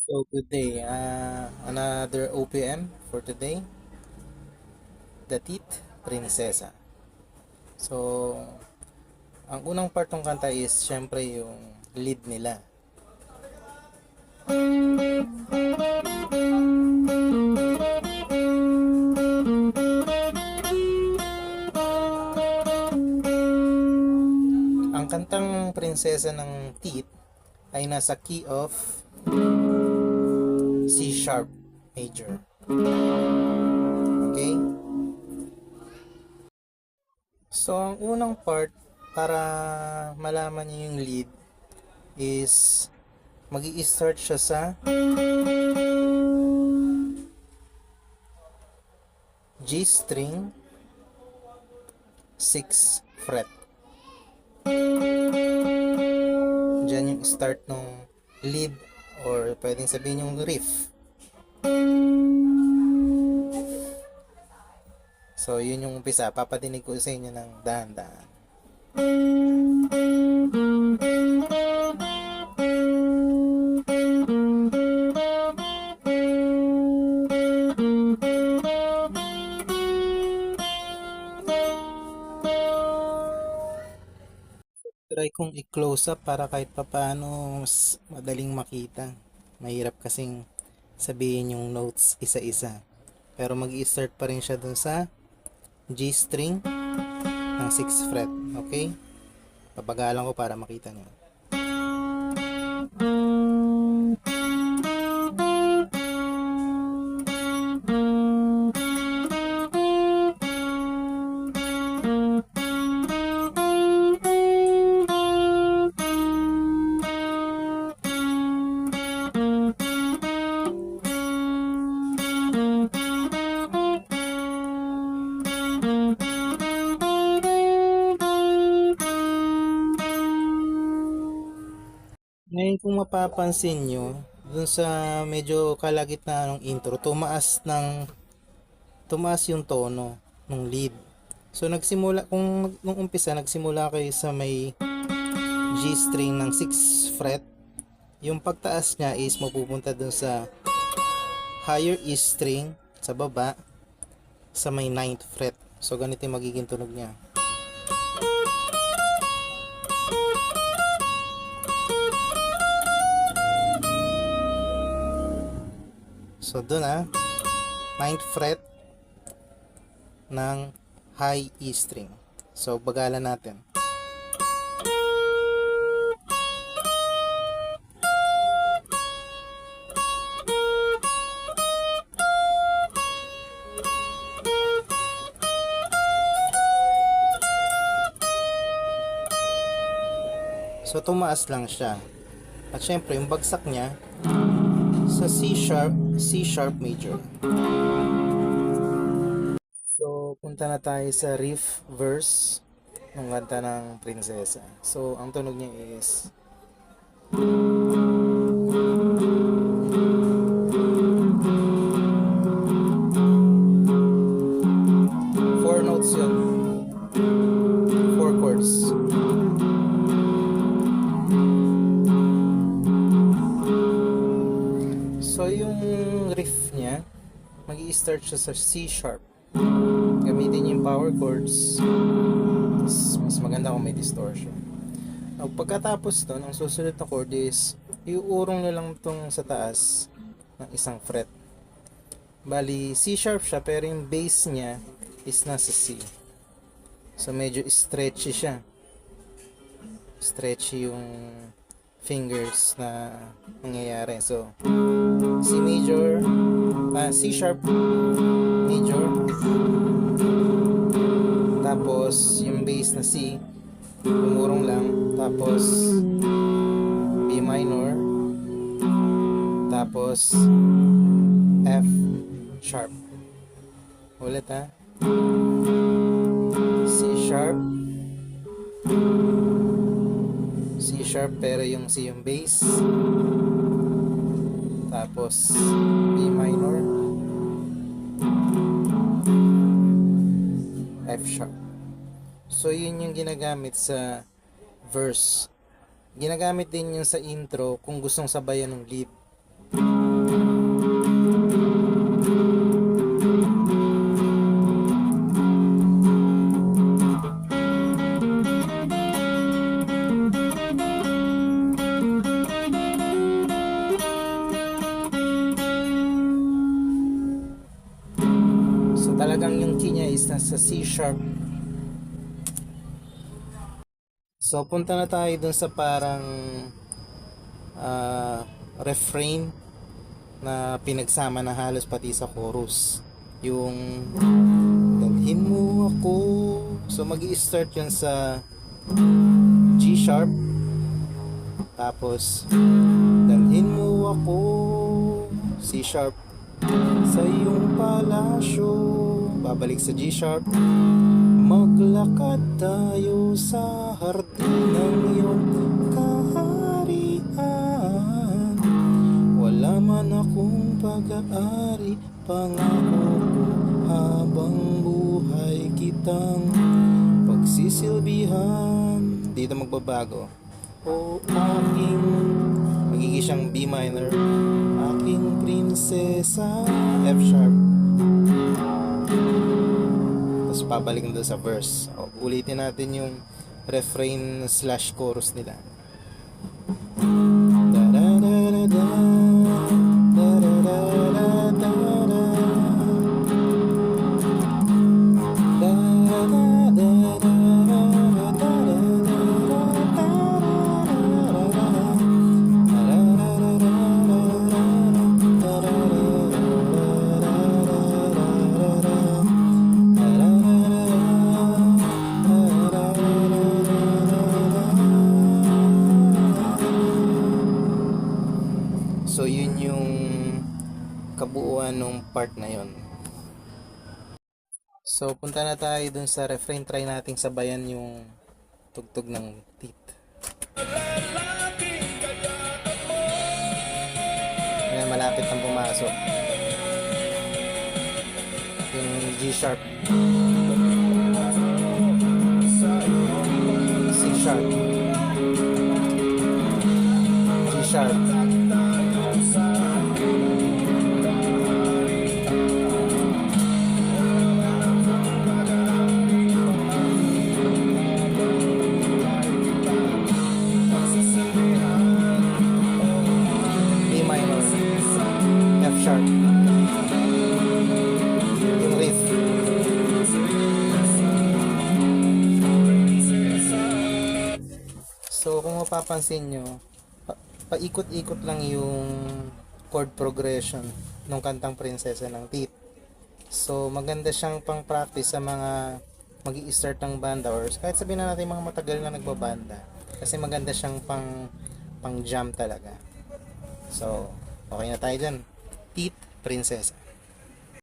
So good day. Another OPM for today, The Teeth Prinsesa. So, ang unang part ng kanta is syempre yung lead nila. Ang kantang Prinsesa ng Teeth ay nasa key of C sharp major. Okay? So, ang unang part para malaman niyo yung lead is mag-i-start siya sa G string 6 fret. Diyan yung start ng lead or pwedeng sabihin yung riff. So, yun yung umpisa. Papadinig ko sa inyo ng dahan-dahan. Try kong i-close up para kahit papaano mas madaling makita. Mahirap kasing sabihin yung notes isa-isa. Pero mag-i-start pa rin siya dun sa G string ng 6th fret. Okay? Papagalan ko para makita nyo. Ngayon kung mapapansin nyo, dun sa medyo kalagitnaan ng intro, tumaas yung tono ng lead. So nagsimula, kung nung umpisa, nagsimula kayo sa may G string ng 6 fret, yung pagtaas niya is mapupunta dun sa higher E string sa baba sa may 9th fret. So ganito yung magiging tunog niya. So doon 9th fret ng high E string. So bagalan natin. So tumaas lang siya. At syempre yung bagsak niya sa C sharp major. So punta na tayo sa riff verse ng kanta ng Prinsesa. So ang tunog niya is four notes yun. Four chords. So yung riff niya, mag-i-start siya sa C sharp. Gamitin niyo yung power chords. Mas maganda kung may distortion. Pagkatapos doon, ang susunod na chord is iuurong nyo lang itong sa taas ng isang fret. Bali, C sharp siya pero yung bass niya is nasa C. So medyo stretchy siya. Stretchy yung fingers na nangyayari. So C sharp major, tapos yung bass na C umurong lang, tapos B minor, tapos F sharp. Ulit C sharp pero yung C yung bass, tapos B minor, F sharp. So yun yung ginagamit sa verse. Ginagamit din yun sa intro kung gustong sabayan ng lead. talagang yung key niya is nasa C sharp. So punta na tayo dun sa parang refrain na pinagsama na halos pati sa chorus. Yung dalhin mo ako. So mag-i-start yun sa G sharp. Tapos dalhin mo ako C sharp sa iyong palasyo. Babalik sa G sharp. Maglakad tayo sa hardin ng iyong kaharian. Wala man akong pag-aari, pangako ko habang buhay kitang pagsisilbihan. Dito magbabago. O aking, magiging siyang B minor, aking prinsesa, F sharp. Tapos pabalik na doon sa verse. O, ulitin natin yung refrain slash chorus nila. So yun yung kabuuan ng part na yun. So punta na tayo dun sa refrain, try nating sabayan yung tugtog ng teeth. Ayan, malapit nang pumasok yung G sharp, C sharp, G sharp, F sharp, yung riff. So kung mapapansin nyo, paikot-ikot lang yung chord progression ng kantang Prinsesa ng Teeth. So maganda siyang pang practice sa mga magi-start ng banda, or kahit sabihin na natin mga matagal na nagbabanda, kasi maganda siyang pang jam talaga. So okay na tayo dyan. Teeth, Prinsesa.